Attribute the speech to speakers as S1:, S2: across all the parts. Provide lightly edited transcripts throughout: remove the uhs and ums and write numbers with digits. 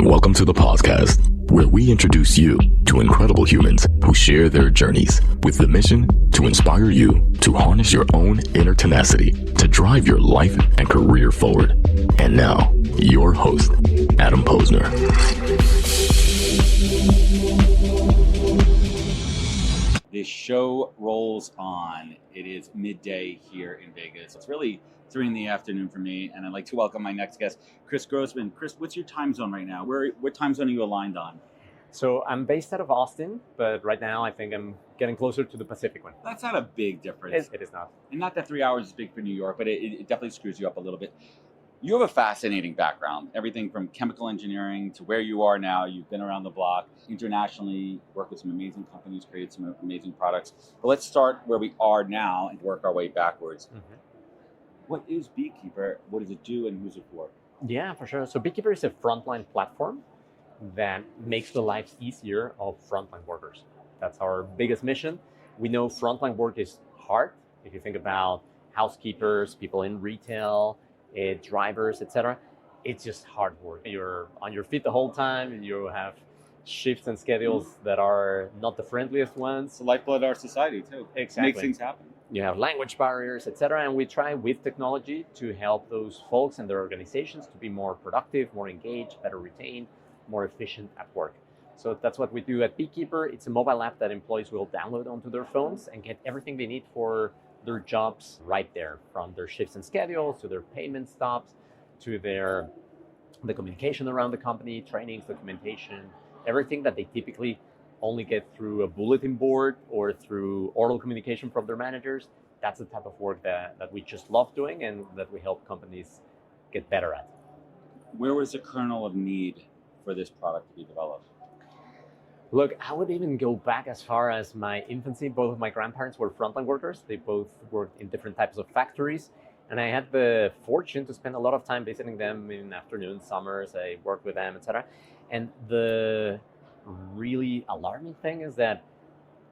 S1: Welcome to the podcast, where we introduce you to incredible humans who share their journeys with the mission to inspire you to harness your own inner tenacity to drive your life and career forward. And now, your host, Adam Posner.
S2: The show rolls on. It is midday here in Vegas. It's really 3 in the afternoon for me, and I'd like to welcome my next guest, Cris Grossman. Cris, what's your time zone right now? What time zone are you aligned on?
S3: So I'm based out of Austin, but right now I think I'm getting closer to the Pacific one.
S2: That's not a big difference.
S3: It is not.
S2: And not that 3 hours is big for New York, but it definitely screws you up a little bit. You have a fascinating background, everything from chemical engineering to where you are now. You've been around the block internationally, worked with some amazing companies, created some amazing products. But let's start where we are now and work our way backwards. Mm-hmm. What is Beekeeper? What does it do, and who's it for?
S3: Yeah, for sure. So Beekeeper is a frontline platform that makes the lives easier of frontline workers. That's our biggest mission. We know frontline work is hard. If you think about housekeepers, people in retail, drivers, etc., it's just hard work. You're on your feet the whole time, and you have shifts and schedules that are not the friendliest ones.
S2: It's the lifeblood of our society, too.
S3: Exactly.
S2: Makes things happen.
S3: You have language barriers, etc., and we try with technology to help those folks and their organizations to be more productive, more engaged, better retained, more efficient at work. So that's what we do at Beekeeper. It's a mobile app that employees will download onto their phones and get everything they need for their jobs right there, from their shifts and schedules to their payment stops to the communication around the company, trainings, documentation, everything that they typically only get through a bulletin board or through oral communication from their managers. That's the type of work that we just love doing and that we help companies get better at.
S2: Where was the kernel of need for this product to be developed?
S3: Look, I would even go back as far as my infancy. Both of my grandparents were frontline workers. They both worked in different types of factories. And I had the fortune to spend a lot of time visiting them in afternoons, summers. I worked with them, etc. And the really alarming thing is that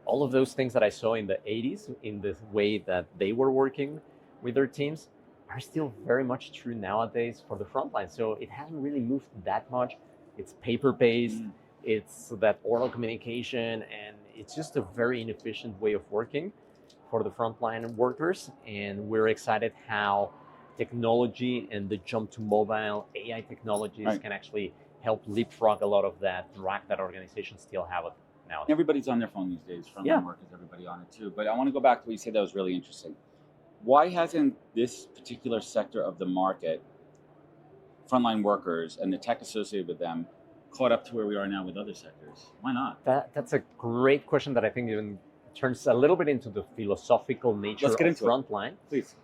S3: all of those things that I saw in the 80s, in the way that they were working with their teams, are still very much true nowadays for the frontline. So it hasn't really moved that much. It's paper-based. It's that oral communication, and it's just a very inefficient way of working for the frontline workers. And we're excited how technology and the jump to mobile AI technologies can actually help leapfrog a lot of that drag that organizations still have now.
S2: Everybody's on their phone these days. Frontline workers, everybody on it too. But I want to go back to what you said that was really interesting. Why hasn't this particular sector of the market, frontline workers and the tech associated with them, caught up to where we are now with other sectors? Why not?
S3: That's a great question that I think even turns a little bit into the philosophical nature of frontline.
S2: Please.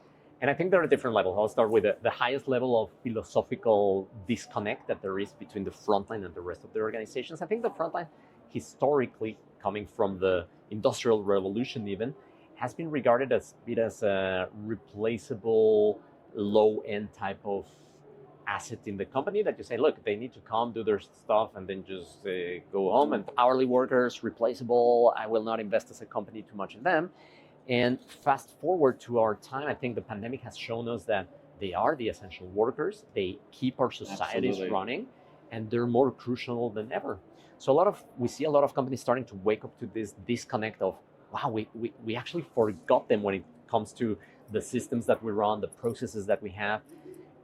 S3: And I think there are different levels. I'll start with the highest level of philosophical disconnect that there is between the frontline and the rest of the organizations. I think the frontline, historically, coming from the Industrial Revolution even, has been regarded as a replaceable, low-end type of asset in the company that you say, look, they need to come, do their stuff, and then just go home. And hourly workers, replaceable. I will not invest as a company too much in them. And fast forward to our time, I think the pandemic has shown us that they are the essential workers. They keep our societies running, and they're more crucial than ever. So we see a lot of companies starting to wake up to this disconnect of, wow, we actually forgot them when it comes to the systems that we run, the processes that we have.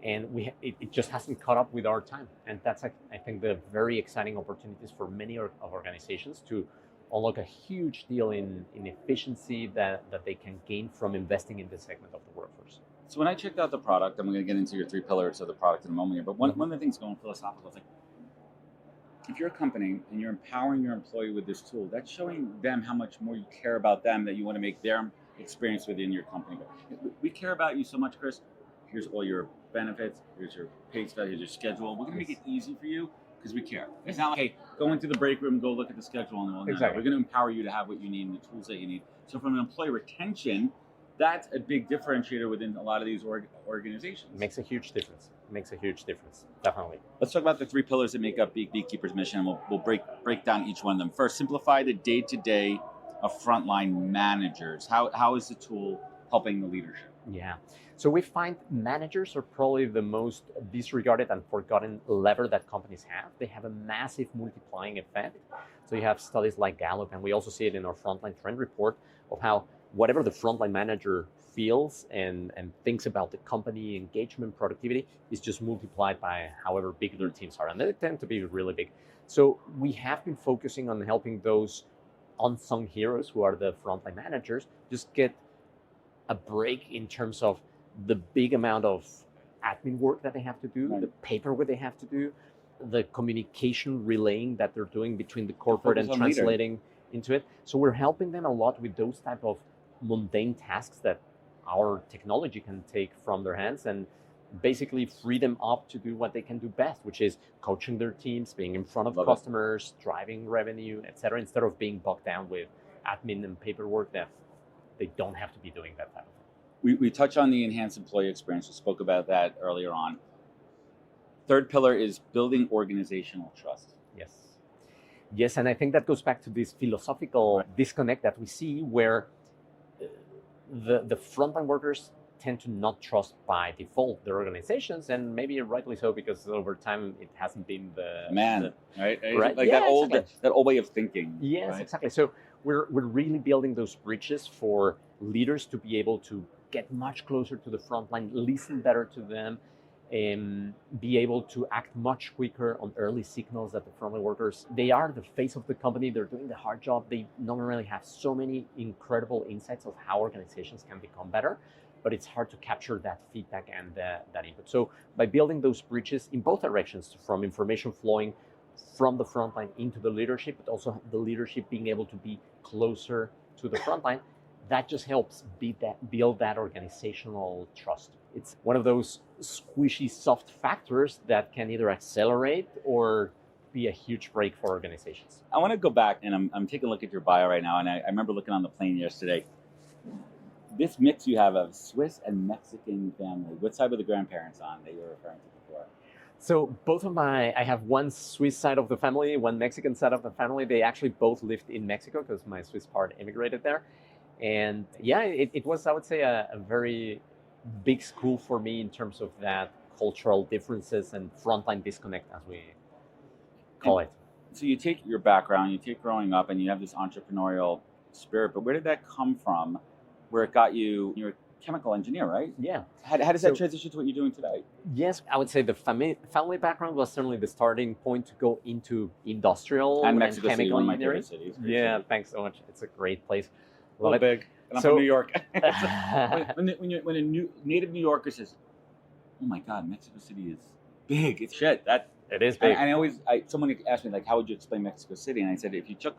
S3: And it just hasn't caught up with our time. And that's, I think, the very exciting opportunities for many of organizations to unlock a huge deal in efficiency that they can gain from investing in this segment of the workforce.
S2: So when I checked out the product, I'm going to get into your 3 pillars of the product in a moment here, but one of the things going philosophical is like, if you're a company and you're empowering your employee with this tool, that's showing them how much more you care about them, that you want to make their experience within your company. We care about you so much, Cris. Here's all your benefits, here's your pay scale, here's your schedule. We're going to make it easy for you because we care. It's not like, hey, go into the break room, go look at the schedule, and all that.
S3: Exactly.
S2: We're going to empower you to have what you need and the tools that you need. So from an employee retention, that's a big differentiator within a lot of these organizations.
S3: Makes a huge difference. Definitely.
S2: Let's talk about the 3 pillars that make up Beekeeper's mission, and we'll break down each one of them. First, simplify the day-to-day of frontline managers. How is the tool helping the leadership?
S3: Yeah. So we find managers are probably the most disregarded and forgotten lever that companies have. They have a massive multiplying effect. So you have studies like Gallup, and we also see it in our Frontline trend report of how whatever the frontline manager feels and thinks about the company, engagement, productivity is just multiplied by however big their teams are. And they tend to be really big. So we have been focusing on helping those unsung heroes who are the frontline managers just get a break in terms of the big amount of admin work that they have to do,
S2: Right.
S3: the paperwork they have to do, the communication relaying that they're doing between the corporate
S2: Focus
S3: and
S2: on
S3: translating into it. So we're helping them a lot with those type of mundane tasks that our technology can take from their hands and basically free them up to do what they can do best, which is coaching their teams, being in front of
S2: Love it.
S3: customers, driving revenue, etc., instead of being bogged down with admin and paperwork that they don't have to be doing that type of thing.
S2: We touch on the enhanced employee experience. We spoke about that earlier on. Third pillar is building organizational trust.
S3: Yes, and I think that goes back to this philosophical disconnect that we see where the frontline workers tend to not trust by default their organizations, and maybe rightly so, because over time it hasn't been
S2: Right?
S3: Right.
S2: Like
S3: Yeah,
S2: that old
S3: exactly.
S2: that old way of thinking.
S3: Yes,
S2: right?
S3: exactly. So we're really building those bridges for leaders to be able to get much closer to the front line, listen better to them, and be able to act much quicker on early signals that the frontline workers, they are the face of the company, they're doing the hard job, they normally have so many incredible insights of how organizations can become better, but it's hard to capture that feedback and that input. So by building those bridges in both directions, from information flowing from the frontline into the leadership, but also the leadership being able to be closer to the frontline, that just helps build that organizational trust. It's one of those squishy soft factors that can either accelerate or be a huge break for organizations.
S2: I want to go back, and I'm taking a look at your bio right now, and I remember looking on the plane yesterday. This mix you have of Swiss and Mexican family. What side were the grandparents on that you were referring to before?
S3: So both of I have one Swiss side of the family, one Mexican side of the family. They actually both lived in Mexico because my Swiss part immigrated there. And yeah, it was, I would say, a very big school for me in terms of that cultural differences and frontline disconnect, as we call it.
S2: So you take your background, you take growing up, and you have this entrepreneurial spirit, but where did that come from? Where it got you? You're a chemical engineer, right?
S3: Yeah.
S2: How does that transition to what you're doing today?
S3: Yes, I would say the family background was certainly the starting point to go into industrial
S2: And Mexico City,
S3: chemical
S2: one of my
S3: engineering.
S2: favorite cities.
S3: Yeah,
S2: City.
S3: thanks so much. It's a great place.
S2: A little big. And I'm
S3: So-
S2: from New York. when a native New Yorker says, "Oh my God, Mexico City is big," it's shit.
S3: It is big.
S2: And someone asked me, like, how would you explain Mexico City? And I said, if you took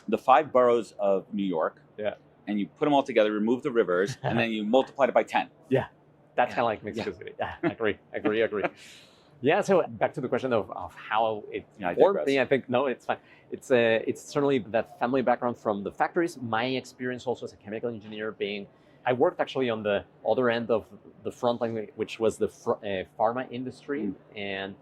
S2: the 5 boroughs of New York,
S3: Yeah.
S2: and you put them all together, remove the rivers, and then you multiplied it by 10.
S3: That's kind of like Mexico City. Agree. Yeah, so back to the question of how it
S2: Yeah, I
S3: formed
S2: digress.
S3: me, I think, no, it's fine. It's certainly that family background from the factories. My experience also as a chemical engineer I worked actually on the other end of the front line, which was the pharma industry, and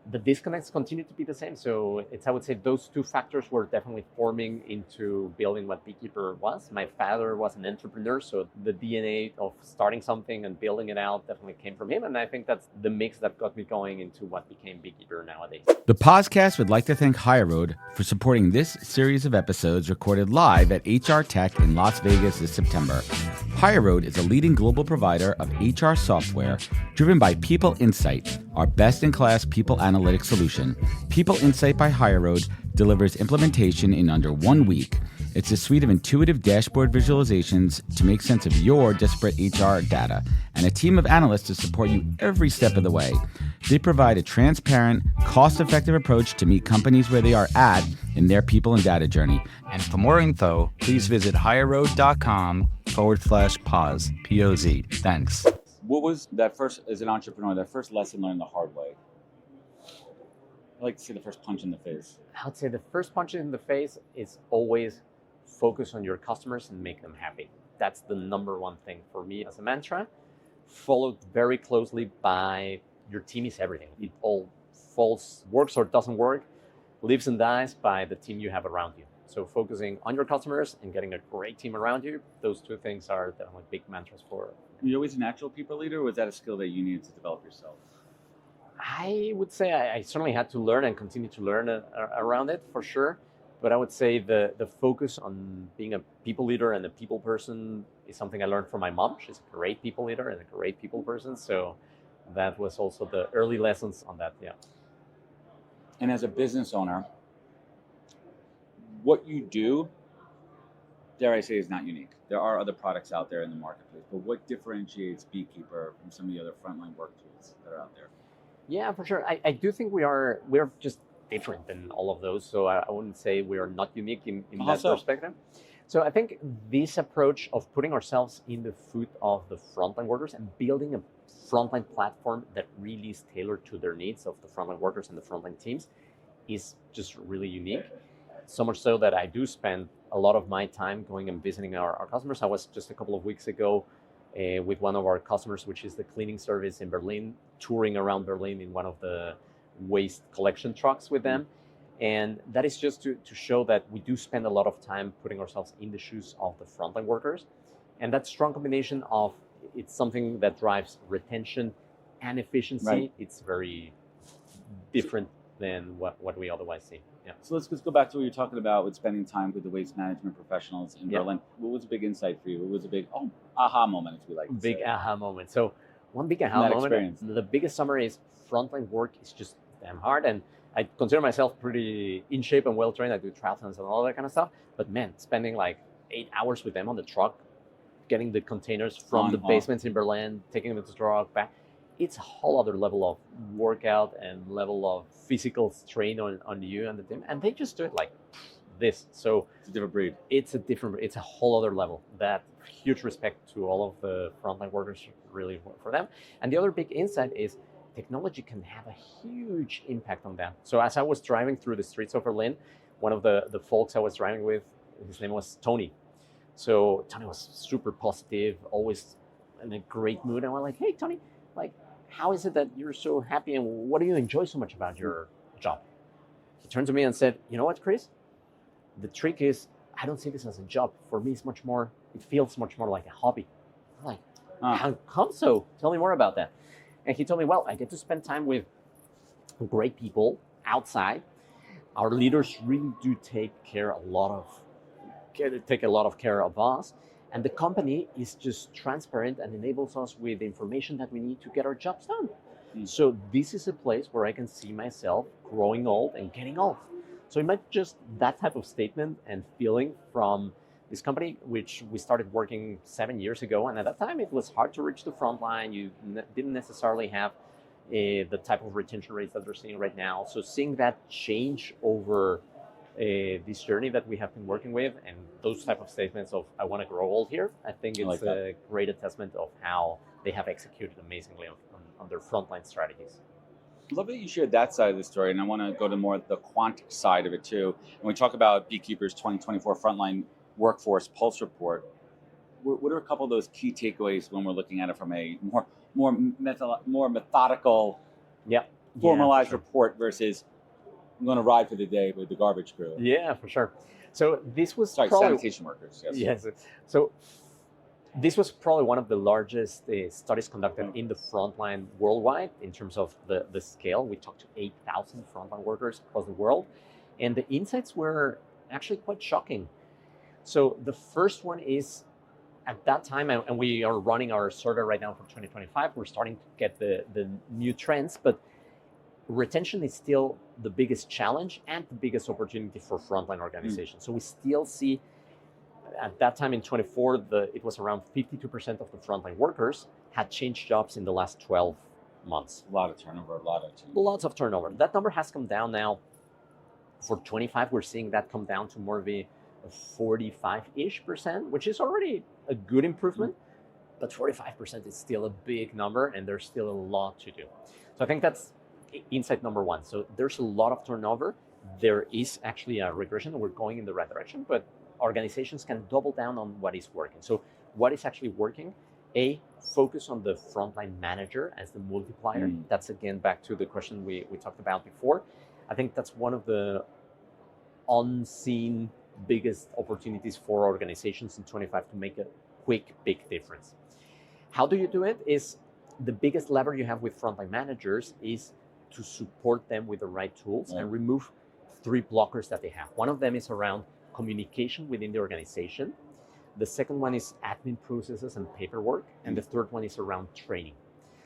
S3: the disconnects continue to be the same. So I would say those two factors were definitely forming into building what Beekeeper was. My father was an entrepreneur, so the DNA of starting something and building it out definitely came from him. And I think that's the mix that got me going into what became Beekeeper nowadays.
S4: The podcast would like to thank HireRoad for supporting this series of episodes recorded live at HR Tech in Las Vegas this September. HireRoad is a leading global provider of HR software driven by People Insight, our best-in-class people analytics solution. People Insight by HireRoad delivers implementation in under 1 week. It's a suite of intuitive dashboard visualizations to make sense of your disparate HR data, and a team of analysts to support you every step of the way. They provide a transparent, cost-effective approach to meet companies where they are at in their people and data journey.
S5: And for more info, please visit hireroad.com/pause, P-O-Z. Thanks.
S2: What was that first, as an entrepreneur, that first lesson learned the hard way? I like to say the first punch in the face.
S3: I would say the first punch in the face is always focus on your customers and make them happy. That's the number one thing for me as a mantra, followed very closely by your team is everything. It all works or doesn't work, lives and dies by the team you have around you. So focusing on your customers and getting a great team around you, those two things are definitely big mantras for.
S2: Were you always a natural people leader, or was that a skill that you needed to develop yourself?
S3: I would say I certainly had to learn and continue to learn around it for sure. But I would say the focus on being a people leader and a people person is something I learned from my mom. She's a great people leader and a great people person. So that was also the early lessons on that. Yeah.
S2: And as a business owner, what you do, dare I say, is not unique. There are other products out there in the marketplace, but what differentiates Beekeeper from some of the other frontline work tools that are out there?
S3: Yeah, for sure. I do think we're just different than all of those. So I wouldn't say we are not unique in that perspective. So I think this approach of putting ourselves in the foot of the frontline workers and building a frontline platform that really is tailored to their needs of the frontline workers and the frontline teams is just really unique. So much so that I do spend a lot of my time going and visiting our customers. I was just a couple of weeks ago with one of our customers, which is the cleaning service in Berlin, touring around Berlin in one of the waste collection trucks with them. And that is just to show that we do spend a lot of time putting ourselves in the shoes of the frontline workers. And that strong combination of it's something that drives retention and efficiency.
S2: Right.
S3: It's very different than what we otherwise see. Yeah.
S2: So let's go back to what you're talking about with spending time with the waste management professionals in Berlin. What was a big insight for you? What was a big aha moment, if you like to
S3: Big
S2: say?
S3: aha moment. So one big aha moment,
S2: experience.
S3: The biggest summary is frontline work is just damn hard. And I consider myself pretty in shape and well-trained. I do triathlons and all that kind of stuff. But man, spending like 8 hours with them on the truck, getting the containers from the basements in Berlin, taking them to the truck back, it's a whole other level of workout and level of physical strain on you and the team. And they just do it like this. So
S2: It's a different breed.
S3: it's a whole other level. That huge respect to all of the frontline workers, really, for them. And the other big insight is technology can have a huge impact on that. So as I was driving through the streets of Berlin, one of the folks I was driving with, his name was Tony. So Tony was super positive, always in a great mood. And we're like, hey, Tony, like, how is it that you're so happy and what do you enjoy so much about your job? He turned to me and said, you know what, Cris? The trick is I don't see this as a job. For me, it feels much more like a hobby. I'm like, how come so? Tell me more about that. And he told me, well, I get to spend time with great people outside. Our leaders really do take a lot of care of us. And the company is just transparent and enables us with the information that we need to get our jobs done. So this is a place where I can see myself growing old and getting old. So imagine just that type of statement and feeling from this company, which we started working 7 years ago. And at that time, it was hard to reach the front line. You didn't necessarily have the type of retention rates that they're seeing right now. So seeing that change over this journey that we have been working with and those type of statements of I want to grow old here, I think it's a great attestament of how they have executed amazingly on their frontline strategies.
S2: I love that you shared that side of the story, and I want to go to more the quant side of it too. When we talk about Beekeeper's 2024 Frontline Workforce Pulse Report, what are a couple of those key takeaways when we're looking at it from a more methodical, formalized report versus I'm going to ride for the day with the garbage crew?
S3: Yeah, for sure. So this was
S2: sanitation workers.
S3: Yes. So this was probably one of the largest studies conducted in the frontline worldwide in terms of the scale. We talked to 8,000 frontline workers across the world, and the insights were actually quite shocking. So the first one is, at that time, and we are running our survey right now for 2025, we're starting to get the new trends, but retention is still the biggest challenge and the biggest opportunity for frontline organizations. So we still see, at that time in 24, it was around 52% of the frontline workers had changed jobs in the last 12 months.
S2: A lot of turnover,
S3: Lots of turnover. That number has come down now. For 25, we're seeing that come down to more of a 45-ish%, which is already a good improvement, but 45% is still a big number and there's still a lot to do. So I think that's insight number one. So there's a lot of turnover. There is actually a regression. We're going in the right direction, but organizations can double down on what is working. So what is actually working? Focus on the frontline manager as the multiplier. That's again back to the question we talked about before. I think that's one of the unseen biggest opportunities for organizations in 25 to make a quick, big difference. How do you do it? Is the biggest lever you have with frontline managers is to support them with the right tools and remove 3 blockers that they have. One of them is around communication within the organization. The second one is admin processes and paperwork. And the third one is around training.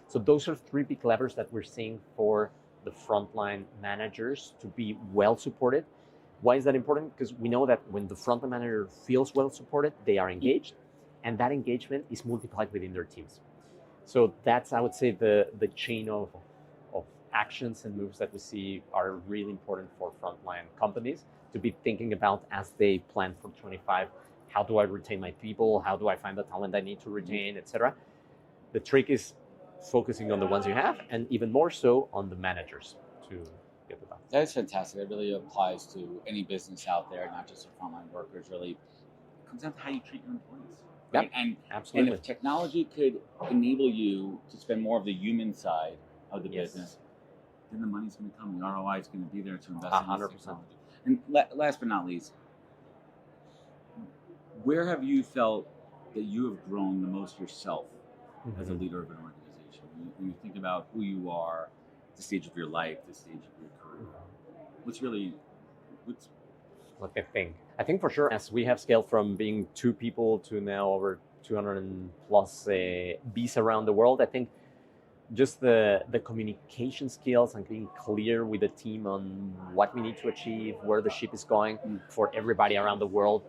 S3: So those are 3 big levers that we're seeing for the frontline managers to be well supported. Why is that important? Because we know that when the frontline manager feels well supported, they are engaged, and that engagement is multiplied within their teams. So that's, I would say, the chain of actions and moves that we see are really important for frontline companies to be thinking about as they plan for 25. How do I retain my people? How do I find the talent I need to retain, etc.? The trick is focusing on the ones you have, and even more so on the managers to get the balance.
S2: That's fantastic. It really applies to any business out there, not just for frontline workers. Really, it comes down to how you treat your employees. Right?
S3: Yep, absolutely.
S2: And if technology could enable you to spend more of the human side of the business, then the money's going to come. The ROI is going to be there to invest in this technology. And last but not least, where have you felt that you have grown the most yourself as a leader of an organization? When you think about who you are, the stage of your life, the stage of your career,
S3: What I think for sure, as we have scaled from being 2 people to now over 200 and plus bees around the world, I think just the communication skills and being clear with the team on what we need to achieve, where the ship is going for everybody around the world.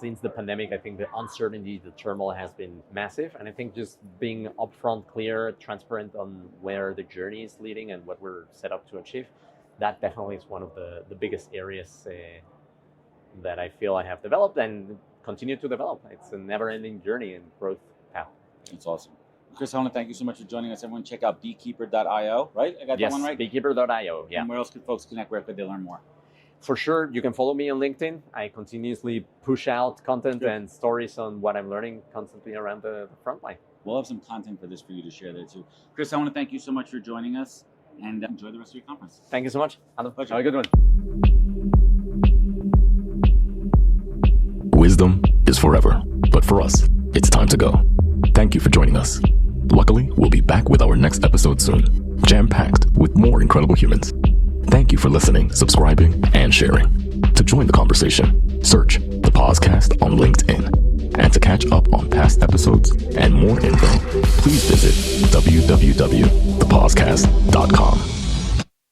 S3: Since the pandemic, I think the uncertainty, the turmoil has been massive. And I think just being upfront, clear, transparent on where the journey is leading and what we're set up to achieve, that definitely is one of the biggest areas that I feel I have developed and continue to develop. It's a never-ending journey and growth path.
S2: That's awesome. Cris, I want to thank you so much for joining us. Everyone check out beekeeper.io, right? I got that one right?
S3: Beekeeper.io, yeah.
S2: And where else could folks connect? Where could they learn more?
S3: For sure, you can follow me on LinkedIn. I continuously push out content and stories on what I'm learning constantly around the frontline.
S2: We'll have some content for you to share there too. Cris, I want to thank you so much for joining us and enjoy the rest of your conference.
S3: Thank you so much. Have
S2: Pleasure.
S3: a good one.
S1: Wisdom is forever, but for us, it's time to go. Thank you for joining us. Luckily, we'll be back with our next episode soon, jam-packed with more incredible humans. Thank you for listening, subscribing, and sharing. To join the conversation, search the podcast on LinkedIn. And to catch up on past episodes and more info, please visit www.thepodcast.com.